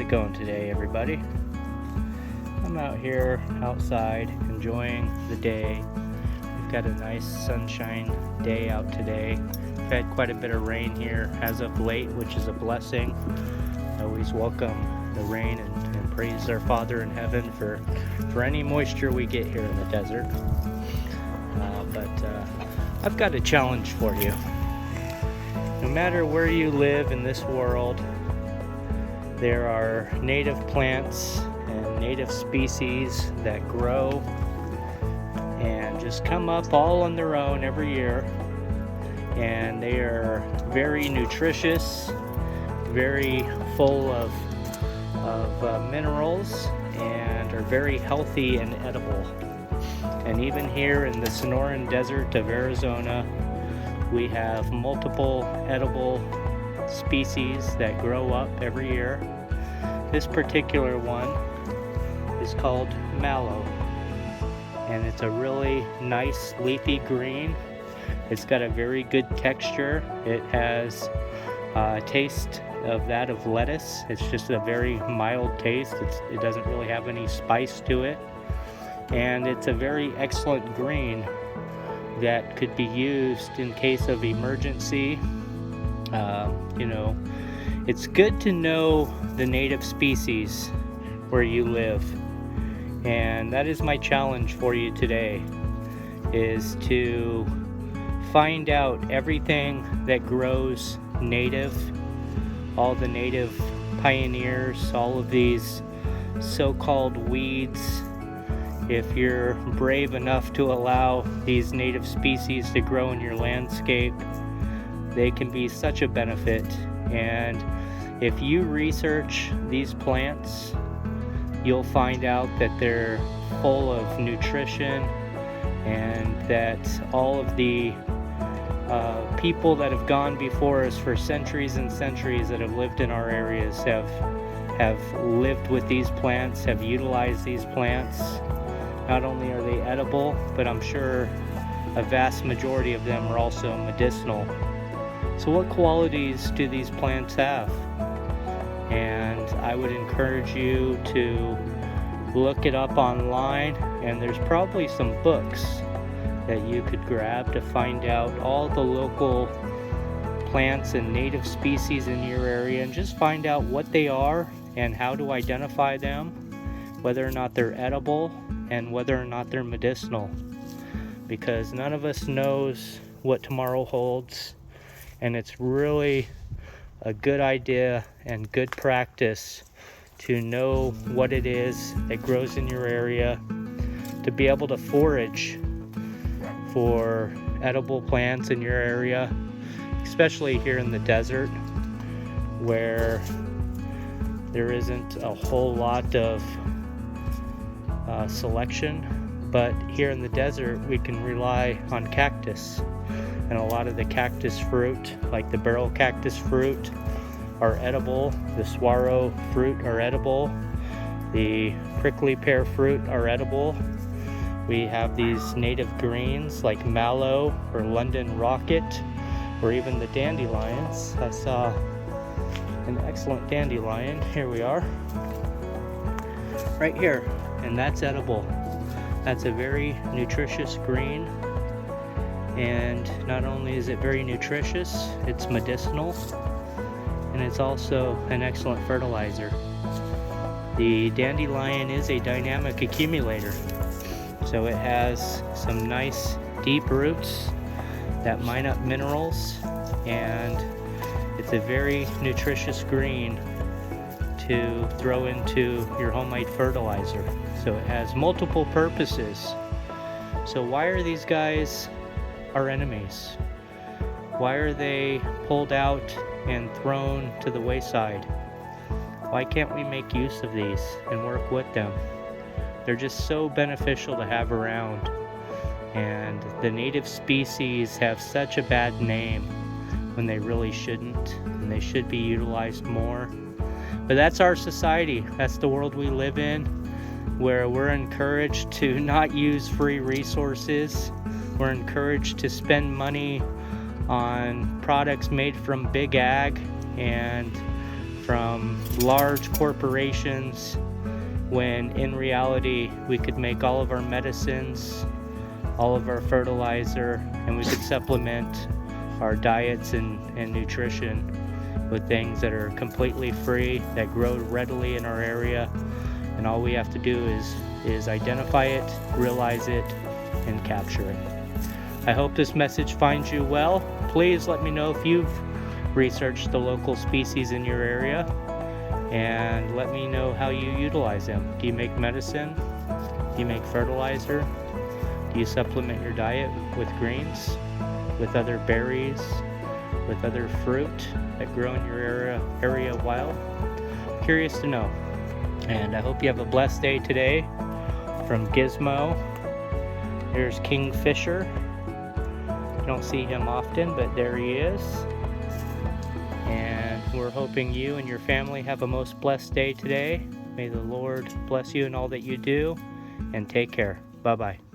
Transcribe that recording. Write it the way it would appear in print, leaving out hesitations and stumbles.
going today, everybody? I'm out here outside enjoying the day. We've got a nice sunshine day out today. We've had quite a bit of rain here as of late, which is a blessing. I always welcome the rain and praise our Father in heaven for any moisture we get here in the desert. But I've got a challenge for you. No matter where you live in this world, there are native plants and native species that grow and just come up all on their own every year. And they are very nutritious, very full of minerals, and are very healthy and edible. And even here in the Sonoran Desert of Arizona, we have multiple edible species that grow up every year. This particular one is called mallow, and it's a really nice leafy green. It's got a very good texture. It has a taste of that of lettuce. It's just a very mild taste. It doesn't really have any spice to it, and it's a very excellent green that could be used in case of emergency. It's good to know the native species where you live, and that is my challenge for you today, is to find out everything that grows native, all the native pioneers, all of these so-called weeds. If you're brave enough to allow these native species to grow in your landscape, they can be such a benefit. And if you research these plants, you'll find out that they're full of nutrition, and that all of the people that have gone before us for centuries and centuries that have lived in our areas have lived with these plants, have utilized these plants. Not only are they edible, but I'm sure a vast majority of them are also medicinal. So what qualities do these plants have? And I would encourage you to look it up online, and there's probably some books that you could grab to find out all the local plants and native species in your area, and just find out what they are and how to identify them, whether or not they're edible and whether or not they're medicinal, because none of us knows what tomorrow holds. And it's really a good idea and good practice to know what it is that grows in your area, to be able to forage for edible plants in your area, especially here in the desert where there isn't a whole lot of selection. But here in the desert, we can rely on cactus, and a lot of the cactus fruit, like the barrel cactus fruit, are edible. The saguaro fruit are edible. The prickly pear fruit are edible. We have these native greens like mallow or London rocket, or even the dandelions. I saw an excellent dandelion. Here we are, right here, and that's edible. That's a very nutritious green, and not only is it very nutritious, it's medicinal, and it's also an excellent fertilizer. The dandelion is a dynamic accumulator, so it has some nice deep roots that mine up minerals, and it's a very nutritious green to throw into your homemade fertilizer. So it has multiple purposes. So why are these guys our enemies? Why are they pulled out and thrown to the wayside? Why can't we make use of these and work with them? They're just so beneficial to have around. And the native species have such a bad name when they really shouldn't, and they should be utilized more. But that's our society. That's the world we live in, where we're encouraged to not use free resources. We're encouraged to spend money on products made from big ag and from large corporations, when in reality we could make all of our medicines, all of our fertilizer, and we could supplement our diets and nutrition with things that are completely free, that grow readily in our area, and all we have to do is identify it, realize it, and capture it. I hope this message finds you well. Please let me know if you've researched the local species in your area, and let me know how you utilize them. Do you make medicine? Do you make fertilizer? Do you supplement your diet with greens, with other berries, with other fruit that grow in your area wild? Curious to know. And I hope you have a blessed day today. From Gizmo, here's Kingfisher. I don't see him often, but there he is. And we're hoping you and your family have a most blessed day today. May the Lord bless you in all that you do, and take care. Bye-bye.